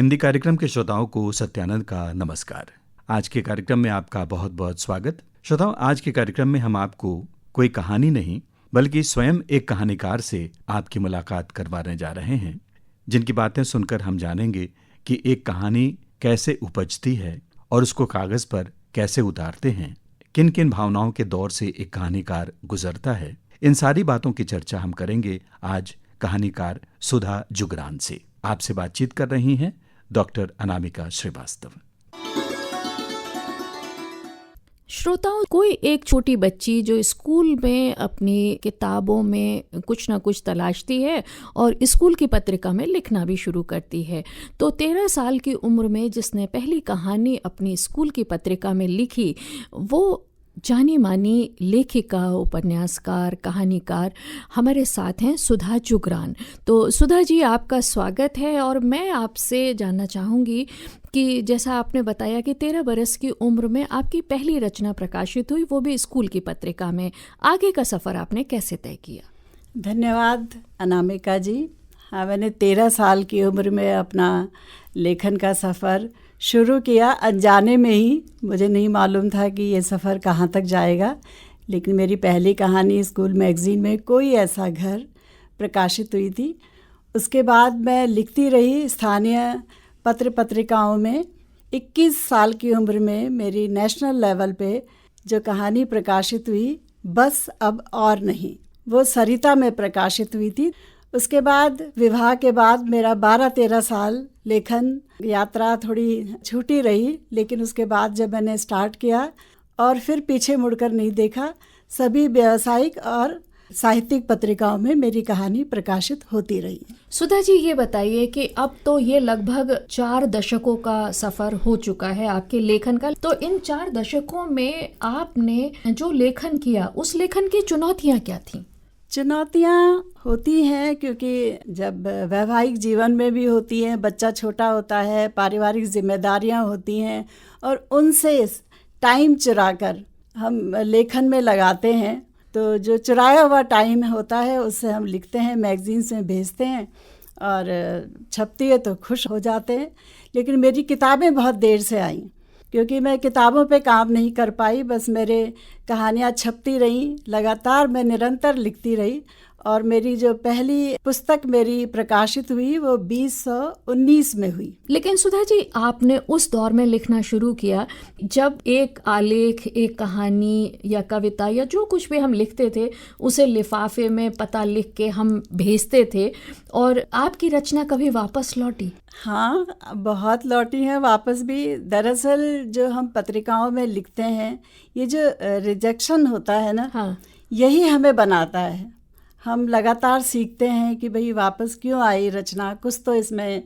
हिंदी कार्यक्रम के श्रोताओं को सत्यानंद का नमस्कार। आज के कार्यक्रम में आपका बहुत बहुत स्वागत। श्रोताओं, आज के कार्यक्रम में हम आपको कोई कहानी नहीं बल्कि स्वयं एक कहानीकार से आपकी मुलाकात करवाने जा रहे हैं, जिनकी बातें सुनकर हम जानेंगे कि एक कहानी कैसे उपजती है और उसको कागज पर कैसे उतारते हैं, किन किन भावनाओं के दौर से एक कहानीकार गुजरता है। इन सारी बातों की चर्चा हम करेंगे आज कहानीकार सुधा जुगरान से। आपसे बातचीत कर रही हैं डॉक्टर अनामिका श्रीवास्तव। श्रोताओं, कोई एक छोटी बच्ची जो स्कूल में अपनी किताबों में कुछ ना कुछ तलाशती है और स्कूल की पत्रिका में लिखना भी शुरू करती है। तो 13 साल की उम्र में जिसने पहली कहानी अपनी स्कूल की पत्रिका में लिखी, वो जानी मानी लेखिका, उपन्यासकार, कहानीकार हमारे साथ हैं सुधा जुगरान। तो सुधा जी, आपका स्वागत है। और मैं आपसे जानना चाहूँगी कि जैसा आपने बताया कि 13 बरस की उम्र में आपकी पहली रचना प्रकाशित हुई, वो भी स्कूल की पत्रिका में। आगे का सफ़र आपने कैसे तय किया? धन्यवाद अनामिका जी। हाँ, मैंने 13 साल की उम्र में अपना लेखन का सफ़र शुरू किया। अनजाने में ही, मुझे नहीं मालूम था कि ये सफ़र कहाँ तक जाएगा, लेकिन मेरी पहली कहानी स्कूल मैगज़ीन में कोई ऐसा घर प्रकाशित हुई थी। उसके बाद मैं लिखती रही स्थानीय पत्र पत्रिकाओं में। 21 साल की उम्र में मेरी नेशनल लेवल पे जो कहानी प्रकाशित हुई, बस अब और नहीं, वो सरिता में प्रकाशित हुई थी। उसके बाद विवाह के बाद मेरा 12-13 साल लेखन यात्रा थोड़ी छूटी रही, लेकिन उसके बाद जब मैंने स्टार्ट किया और फिर पीछे मुड़कर नहीं देखा, सभी व्यावसायिक और साहित्यिक पत्रिकाओं में मेरी कहानी प्रकाशित होती रही। सुधा जी, ये बताइए कि अब तो ये लगभग 4 दशकों का सफ़र हो चुका है आपके लेखन का। तो इन 4 दशकों में आपने जो लेखन किया, उस लेखन की चुनौतियाँ क्या थीं? चुनौतियाँ होती हैं, क्योंकि जब वैवाहिक जीवन में भी होती हैं, बच्चा छोटा होता है, पारिवारिक जिम्मेदारियाँ होती हैं और उनसे टाइम चुराकर हम लेखन में लगाते हैं। तो जो चुराया हुआ टाइम होता है उससे हम लिखते हैं, मैगज़ीन्स में भेजते हैं और छपती है तो खुश हो जाते हैं। लेकिन मेरी किताबें बहुत देर से आईं, क्योंकि मैं किताबों पे काम नहीं कर पाई। बस मेरे कहानियाँ छपती रहीं, लगातार मैं निरंतर लिखती रही। और मेरी जो पहली पुस्तक मेरी प्रकाशित हुई वो 2019 में हुई। लेकिन सुधा जी, आपने उस दौर में लिखना शुरू किया जब एक आलेख, एक कहानी या कविता या जो कुछ भी हम लिखते थे उसे लिफाफे में पता लिख के हम भेजते थे, और आपकी रचना कभी वापस लौटी? हाँ, बहुत लौटी हैं वापस भी। दरअसल जो हम पत्रिकाओं में लिखते हैं, ये जो रिजेक्शन होता है ना, हाँ, यही हमें बनाता है। हम लगातार सीखते हैं कि भाई वापस क्यों आई रचना, कुछ तो इसमें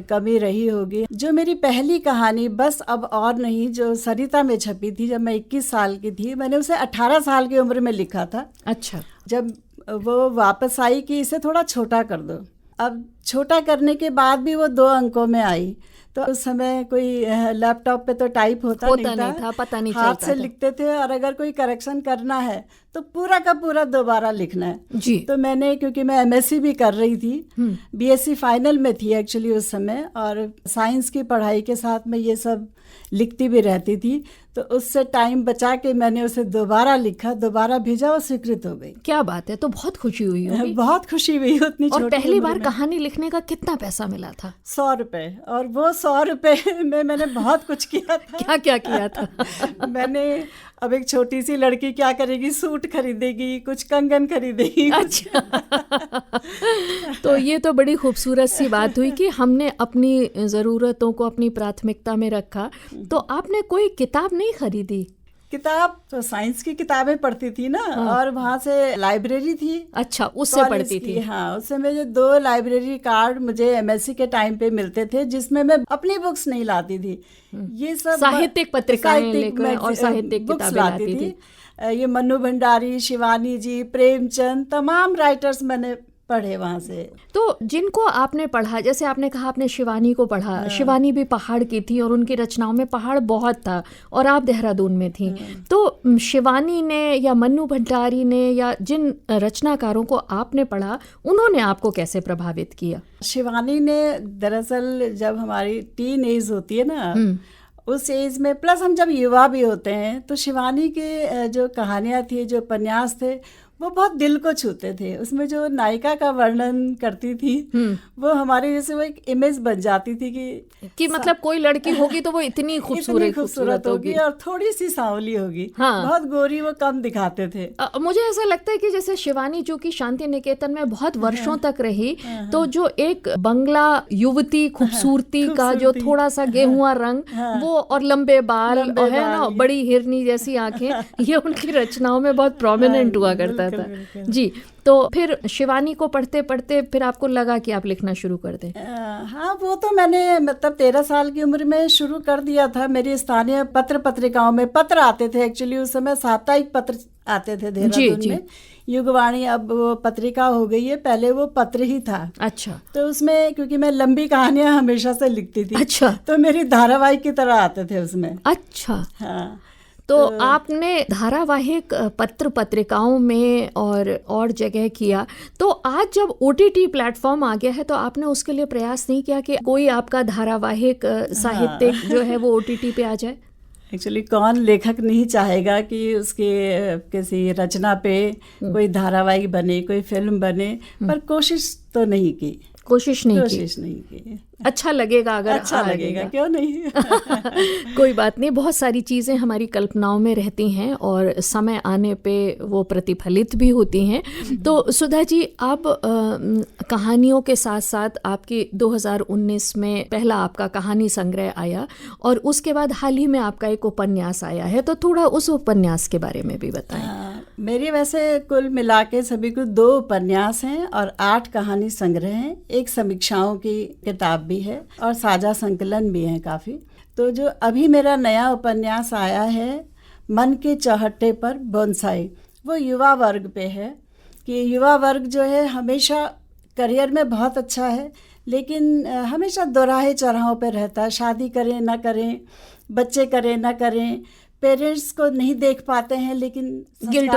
कमी रही होगी। जो मेरी पहली कहानी बस अब और नहीं, जो सरिता में छपी थी जब मैं 21 साल की थी, मैंने उसे 18 साल की उम्र में लिखा था। अच्छा। जब वो वापस आई कि इसे थोड़ा छोटा कर दो, अब छोटा करने के बाद भी वो 2 अंकों में आई। तो उस समय कोई लैपटॉप पे तो टाइप होता नहीं था, पता नहीं हाथ चलता से था। लिखते थे, और अगर कोई करेक्शन करना है तो पूरा का पूरा दोबारा लिखना है जी। तो मैंने, क्योंकि मैं एमएससी भी कर रही थी, बीएससी फाइनल में थी एक्चुअली उस समय, और साइंस की पढ़ाई के साथ में ये सब लिखती भी रहती थी, तो उससे टाइम बचा के मैंने उसे दोबारा लिखा, दोबारा भेजा, वो स्वीकृत हो गई। क्या बात है! तो बहुत खुशी हुई होगी। बहुत खुशी हुई उतनी छोटी और पहली बार उम्र में। कहानी लिखने का कितना पैसा मिला था? 100 रुपए, और वो 100 रुपए में मैंने बहुत कुछ किया था। क्या क्या किया था? मैंने, अब एक छोटी सी लड़की क्या करेगी, सूट खरीदेगी, कुछ कंगन खरीदेगी। अच्छा। तो ये तो बड़ी खूबसूरत सी बात हुई कि हमने अपनी ज़रूरतों को अपनी प्राथमिकता में रखा। तो आपने कोई किताब नहीं खरीदी? किताब तो साइंस की किताबें पढ़ती थी ना, और वहाँ से लाइब्रेरी थी। अच्छा, उससे पढ़ती थी? हाँ, उससे मुझे 2 लाइब्रेरी कार्ड मुझे एमएससी के टाइम पे मिलते थे, जिसमें मैं अपनी बुक्स नहीं लाती थी। ये सब साहित्यिक पत्रिकाएं लेकर और साहित्यिक किताबें लाती थी। ये मन्नू भंडारी, शिवानी जी, प्रेमचंद, तमाम राइटर्स मैंने पढ़े वहाँ से। तो जिनको आपने पढ़ा, जैसे आपने कहा आपने शिवानी को पढ़ा, शिवानी भी पहाड़ की थी और उनकी रचनाओं में पहाड़ बहुत था और आप देहरादून में थी, तो शिवानी ने या मन्नू भंडारी ने या जिन रचनाकारों को आपने पढ़ा उन्होंने आपको कैसे प्रभावित किया? शिवानी ने दरअसल जब हमारी टीन एज होती है ना, उस एज में प्लस हम जब युवा भी होते हैं, तो शिवानी के जो कहानियाँ थी, जो उपन्यास थे, वो बहुत दिल को छूते थे। उसमें जो नायिका का वर्णन करती थी वो हमारे जैसे वो एक इमेज बन जाती थी कि मतलब कोई लड़की होगी तो वो इतनी खूबसूरत होगी और थोड़ी सी सांवली होगी। हाँ। बहुत गोरी वो कम दिखाते थे। मुझे ऐसा लगता है कि जैसे शिवानी जो कि शांति निकेतन में बहुत वर्षों तक रही, तो जो एक बंगला युवती खूबसूरती का जो थोड़ा सा गेहुआ रंग वो और लंबे बाल और है ना बड़ी हिरनी जैसी आंखें, ये उनकी रचनाओं में बहुत प्रोमिनेंट हुआ करता था जी। तो फिर शिवानी को पढ़ते पढ़ते फिर आपको लगा कि आप लिखना शुरू कर दें? हाँ, वो तो मैंने मतलब 13 साल की उम्र में शुरू कर दिया था। मेरी स्थानीय पत्र पत्रिकाओं में पत्र आते थे। एक्चुअली उस समय साप्ताहिक पत्र आते थे देहरादून में। युगवाणी अब वो पत्रिका हो गई है, पहले वो पत्र ही था। अच्छा। तो उसमें क्योंकि मैं लंबी कहानियां हमेशा से लिखती थी, अच्छा, तो मेरी धारावाहिक की तरह आते थे उसमें। अच्छा। हाँ, तो आपने धारावाहिक पत्र पत्रिकाओं में और जगह किया, तो आज जब OTT प्लेटफॉर्म आ गया है तो आपने उसके लिए प्रयास नहीं किया कि कोई आपका धारावाहिक साहित्यिक जो है वो OTT पे आ जाए? एक्चुअली कौन लेखक नहीं चाहेगा कि उसके किसी रचना पे कोई धारावाहिक बने, कोई फिल्म बने, पर कोशिश तो नहीं की। कोशिश नहीं की। अच्छा लगेगा अगर अच्छा लगेगा, क्यों नहीं। कोई बात नहीं, बहुत सारी चीज़ें हमारी कल्पनाओं में रहती हैं और समय आने पे वो प्रतिफलित भी होती हैं। तो सुधा जी, अब कहानियों के साथ साथ आपकी 2019 में पहला आपका कहानी संग्रह आया और उसके बाद हाल ही में आपका एक उपन्यास आया है, तो थोड़ा उस उपन्यास के बारे में भी बताएं। मेरी वैसे कुल मिला के सभी को 2 उपन्यास हैं और 8 कहानी संग्रह हैं। एक समीक्षाओं की किताब भी है और साझा संकलन भी है काफ़ी। तो जो अभी मेरा नया उपन्यास आया है, मन के चौहट्टे पर बोनसाई, वो युवा वर्ग पे है कि युवा वर्ग जो है हमेशा करियर में बहुत अच्छा है, लेकिन हमेशा दोराहे चौराहों पे रहता है। शादी करें ना करें, बच्चे करें ना करें, पेरेंट्स को नहीं देख पाते हैं, लेकिन गिल्ट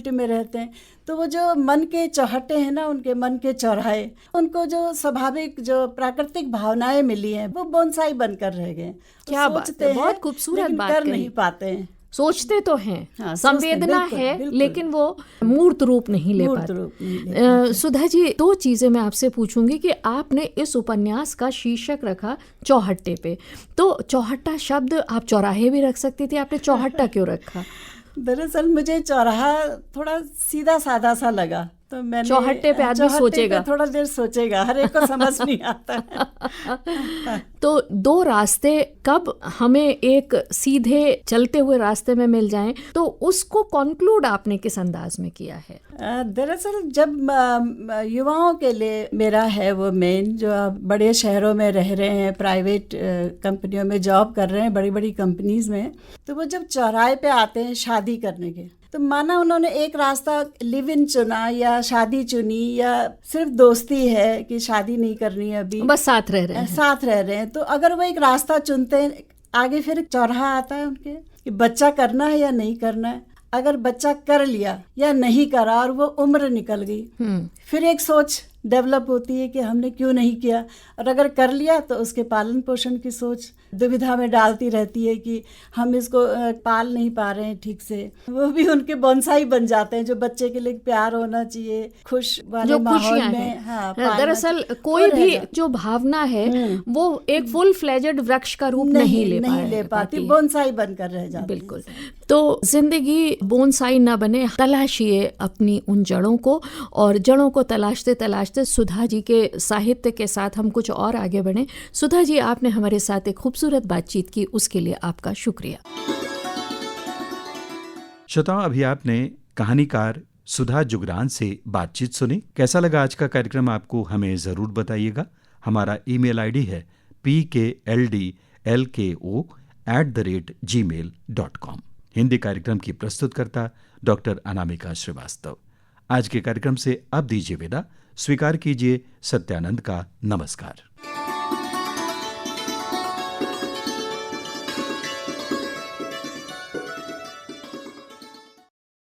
में रहते हैं। तो वो जो मन के चौहट्टे हैं ना, उनके मन के चौराहे, उनको जो स्वाभाविक जो प्राकृतिक भावनाएं मिली हैं वो बोनसाई बनकर रह गए। क्या बात है, बहुत खूबसूरत बात कर नहीं पाते हैं। सोचते तो हैं, हाँ, संवेदना है, बिल्कुल, लेकिन वो मूर्त रूप नहीं ले पाते। सुधा जी, 2 चीज़ें मैं आपसे पूछूंगी कि आपने इस उपन्यास का शीर्षक रखा चौहट्टे पे, तो चौहट्टा शब्द आप चौराहे भी रख सकती थी, आपने चौहट्टा क्यों रखा? दरअसल मुझे चौराहा थोड़ा सीधा सादा सा लगा, तो मैंने चौहट्टे पे आदमी सोचेगा, थोड़ा देर सोचेगा, हर एक को समझ नहीं आता है। तो 2 रास्ते कब हमें एक सीधे चलते हुए रास्ते में मिल जाएं, तो उसको कॉन्क्लूड आपने किस अंदाज में किया है? दरअसल जब युवाओं के लिए मेरा है वो मेन, जो बड़े शहरों में रह रहे हैं, प्राइवेट कंपनियों में जॉब कर रहे हैं, बड़ी बड़ी कंपनीज में, तो वो जब चौराहे पे आते हैं शादी करने के, तो माना उन्होंने एक रास्ता लिव इन चुना या शादी चुनी या सिर्फ दोस्ती है कि शादी नहीं करनी है, अभी बस साथ रह रहे हैं। तो अगर वो एक रास्ता चुनते हैं, आगे फिर चौराहा आता है उनके कि बच्चा करना है या नहीं करना है। अगर बच्चा कर लिया या नहीं करा और वो उम्र निकल गई, फिर एक सोच डेवलप होती है कि हमने क्यों नहीं किया, और अगर कर लिया तो उसके पालन पोषण की सोच दुविधा में डालती रहती है कि हम इसको पाल नहीं पा रहे हैं ठीक से। वो भी उनके बोनसाई बन जाते हैं, जो बच्चे के लिए प्यार होना चाहिए, खुश वाले माहौल में। हाँ, दरअसल कोई भी जो भावना है वो एक फुल फ्लेजेड वृक्ष का रूप नहीं ले पाती, बोनसाई बनकर रह जाती। बिल्कुल। तो जिंदगी बोनसाई ना बने, तलाशिए अपनी उन जड़ों को, और जड़ों को तलाशते तलाशते सुधा जी के साहित्य के साथ हम कुछ और आगे बढ़े। सुधा जी, आपने हमारे साथ एक खूबसूरत बातचीत की, उसके लिए आपका शुक्रिया। श्रोताओं, अभी आपने कहानीकार सुधा जुगरान से बातचीत सुनी। कैसा लगा आज का कार्यक्रम आपको हमें जरूर बताइएगा। हमारा ईमेल आईडी है pkldlko@gmail.com। हिंदी कार्यक्रम की प्रस्तुतकर्ता डॉक्टर अनामिका श्रीवास्तव। आज के कार्यक्रम से अब दीजिए विदा। स्वीकार कीजिए सत्यानंद का नमस्कार।